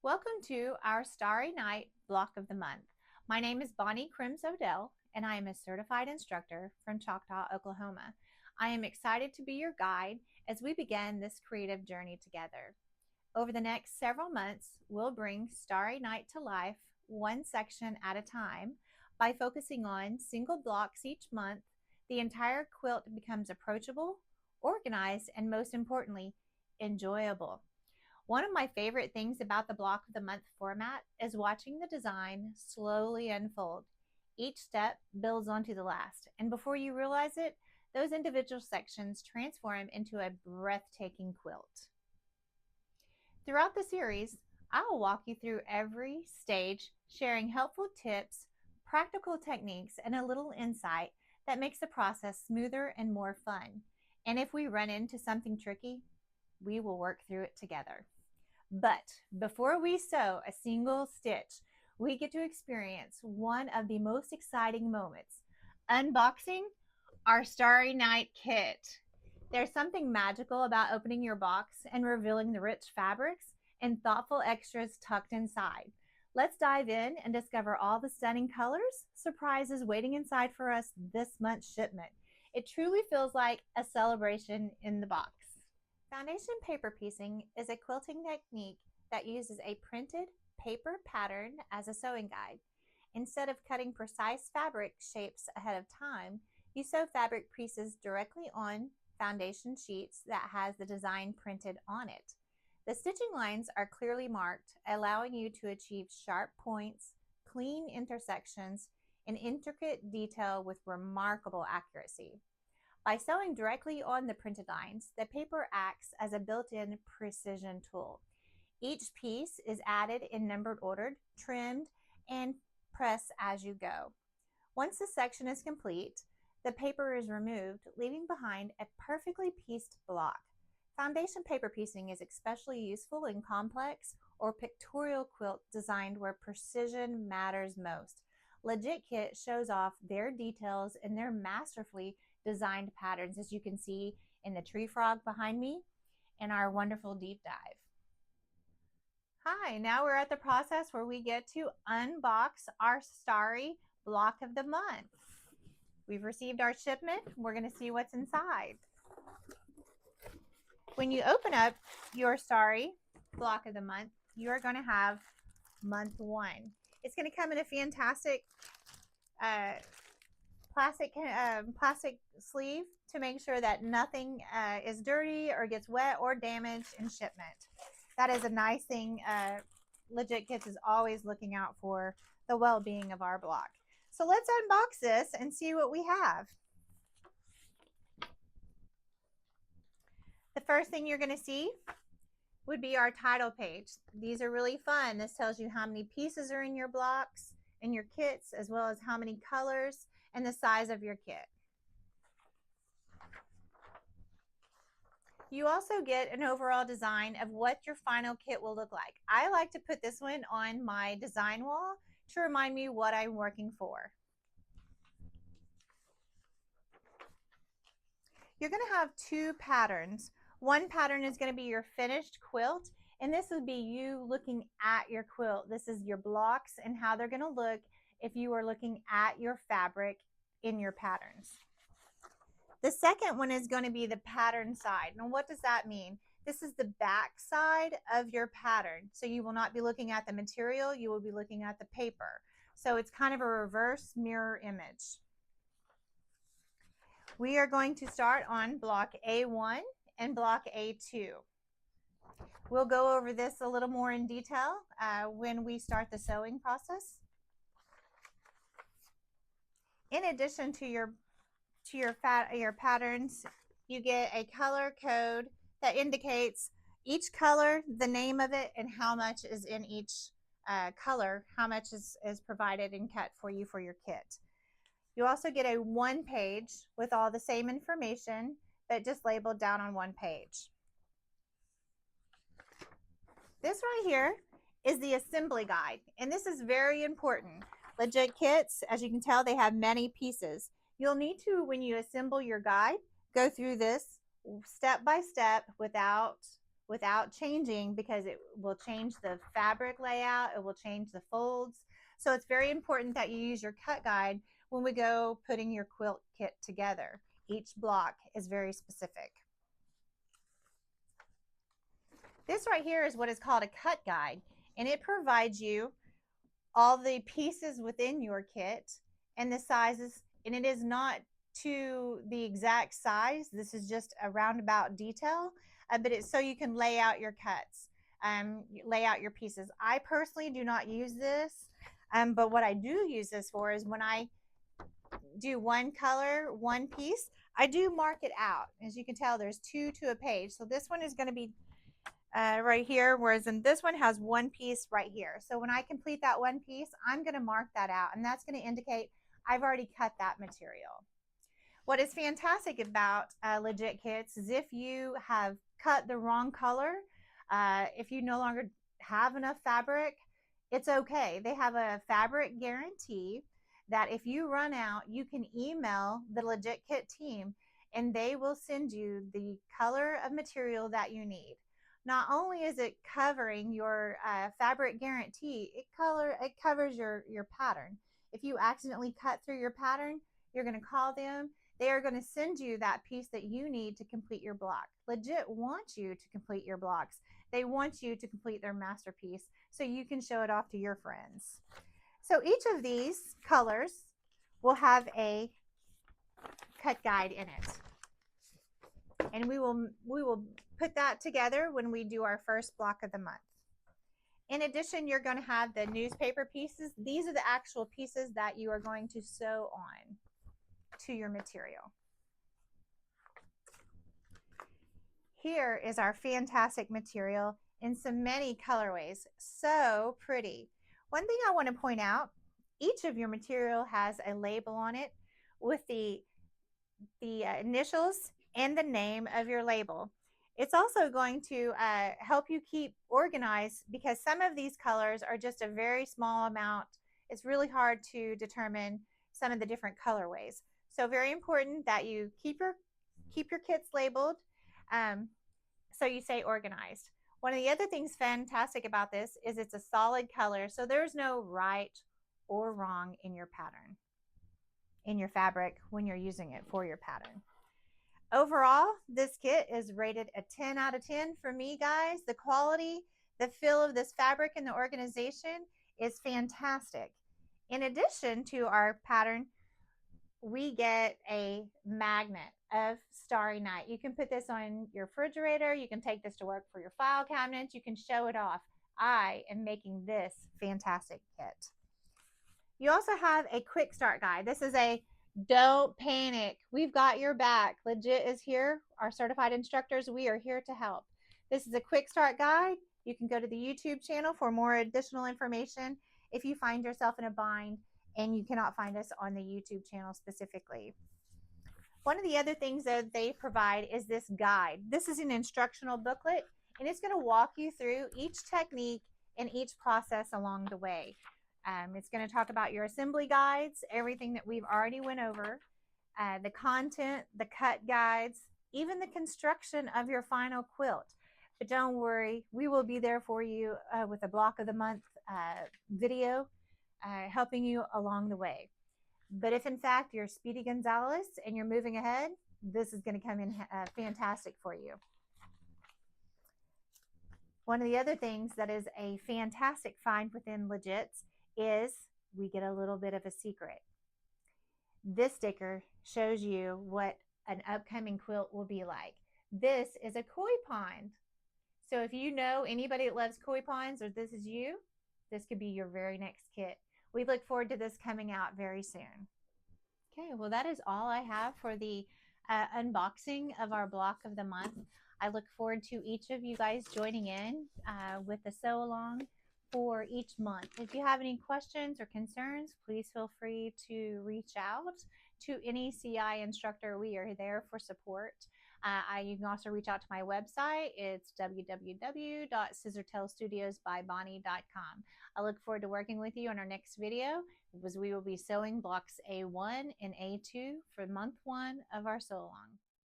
Welcome to our Starry Night block of the month. My name is Bonnie Crims Odell, and I am a certified instructor from Choctaw, Oklahoma. I am excited to be your guide as we begin this creative journey together. Over the next several months, we'll bring Starry Night to life one section at a time. By focusing on single blocks each month, the entire quilt becomes approachable, organized, and most importantly, enjoyable. One of my favorite things about the block of the month format is watching the design slowly unfold. Each step builds onto the last, and before you realize it, those individual sections transform into a breathtaking quilt. Throughout the series, I will walk you through every stage, sharing helpful tips, practical techniques, and a little insight that makes the process smoother and more fun. And if we run into something tricky, we will work through it together. But before we sew a single stitch, we get to experience one of the most exciting moments, unboxing our Starry Night kit. There's something magical about opening your box and revealing the rich fabrics and thoughtful extras tucked inside. Let's dive in and discover all the stunning colors, surprises waiting inside for us this month's shipment. It truly feels like a celebration in the box. Foundation paper piecing is a quilting technique that uses a printed paper pattern as a sewing guide. Instead of cutting precise fabric shapes ahead of time, you sew fabric pieces directly on foundation sheets that has the design printed on it. The stitching lines are clearly marked, allowing you to achieve sharp points, clean intersections, and intricate detail with remarkable accuracy. By sewing directly on the printed lines, the paper acts as a built-in precision tool. Each piece is added in numbered order, trimmed, and pressed as you go. Once the section is complete, the paper is removed, leaving behind a perfectly pieced block. Foundation paper piecing is especially useful in complex or pictorial quilt designed where precision matters most. Legit Kit shows off their details in their masterfully designed patterns, as you can see in the tree frog behind me and our wonderful deep dive. Hi, now we're at the process where we get to unbox our Starry block of the month. We've received our shipment. We're going to see what's inside. When you open up your Starry block of the month, you're going to have month one. It's going to come in a fantastic plastic sleeve to make sure that nothing is dirty or gets wet or damaged in shipment. That is a nice thing. Legit Kits is always looking out for the well-being of our block. So let's unbox this and see what we have. The first thing you're going to see would be our title page. These are really fun. This tells you how many pieces are in your blocks, in your kits, as well as how many colors and the size of your kit. You also get an overall design of what your final kit will look like. I like to put this one on my design wall to remind me what I'm working for. You're going to have two patterns. One pattern is going to be your finished quilt, and this would be you looking at your quilt. This is your blocks and how they're going to look if you are looking at your fabric in your patterns. The second one is going to be the pattern side. Now, what does that mean? This is the back side of your pattern. So you will not be looking at the material, you will be looking at the paper. So it's kind of a reverse mirror image. We are going to start on block A1 and block A2. We'll go over this a little more in detail when we start the sewing process. In addition to your patterns, you get a color code that indicates each color, the name of it, and how much is in each color, how much is provided and cut for you for your kit. You also get a one page with all the same information, but just labeled down on one page. This right here is the assembly guide, and this is very important. Legit Kits, as you can tell, they have many pieces. You'll need to, when you assemble your guide, go through this step by step without without changing, because it will change the fabric layout, it will change the folds. So it's very important that you use your cut guide when we go putting your quilt kit together. Each block is very specific. This right here is what is called a cut guide, and it provides you all the pieces within your kit and the sizes, and it is not to the exact size. This is just a roundabout detail, but it's so you can lay out your cuts, lay out your pieces. I personally do not use this, but what I do use this for is when I do one color, one piece, I do mark it out. As you can tell, there's 2 to a page. So this one is going to be right here, whereas in this one has one piece right here. So when I complete that one piece, I'm going to mark that out, and that's going to indicate I've already cut that material. What is fantastic about Legit Kits is if you have cut the wrong color, if you no longer have enough fabric, it's okay. They have a fabric guarantee that if you run out, you can email the Legit Kit team and they will send you the color of material that you need. Not only is it covering your fabric guarantee, it covers your pattern. If you accidentally cut through your pattern, you're going to call them. They are going to send you that piece that you need to complete your block. Legit wants you to complete your blocks. They want you to complete their masterpiece so you can show it off to your friends. So each of these colors will have a cut guide in it. And we will put that together when we do our first block of the month. In addition, you're going to have the newspaper pieces. These are the actual pieces that you are going to sew on to your material. Here is our fantastic material in so many colorways. So pretty. One thing I want to point out, each of your material has a label on it with the initials and the name of your label. It's also going to help you keep organized, because some of these colors are just a very small amount. It's really hard to determine some of the different colorways. So very important that you keep your kits labeled, so you stay organized. One of the other things fantastic about this is it's a solid color, so there's no right or wrong in your pattern, in your fabric when you're using it for your pattern. Overall, this kit is rated a 10 out of 10 for me, guys. The quality, the feel of this fabric, and the organization is fantastic. In addition to our pattern, we get a magnet of Starry Night. You can put this on your refrigerator. You can take this to work for your file cabinets. You can show it off. I am making this fantastic kit. You also have a quick start guide. This is a don't panic. We've got your back. Legit is here. Our certified instructors, we are here to help. This is a quick start guide. You can go to the YouTube channel for more additional information if you find yourself in a bind and you cannot find us on the YouTube channel specifically. One of the other things that they provide is this guide. This is an instructional booklet, and it's going to walk you through each technique and each process along the way. It's going to talk about your assembly guides, everything that we've already went over, the content, the cut guides, even the construction of your final quilt. But don't worry, we will be there for you with a block of the month video, helping you along the way. But if in fact you're Speedy Gonzalez and you're moving ahead, this is going to come in fantastic for you. One of the other things that is a fantastic find within Legits is we get a little bit of a secret. This sticker shows you what an upcoming quilt will be like. This is a koi pond. So if you know anybody that loves koi ponds, or this is you, this could be your very next kit. We look forward to this coming out very soon. Okay, well that is all I have for the unboxing of our block of the month. I look forward to each of you guys joining in with the sew along for each month. If you have any questions or concerns, please feel free to reach out to any CI instructor. We are there for support. You can also reach out to my website. It's www.scissortailstudiobybonnie.com. I look forward to working with you on our next video, because we will be sewing blocks A1 and A2 for month 1 of our sew along.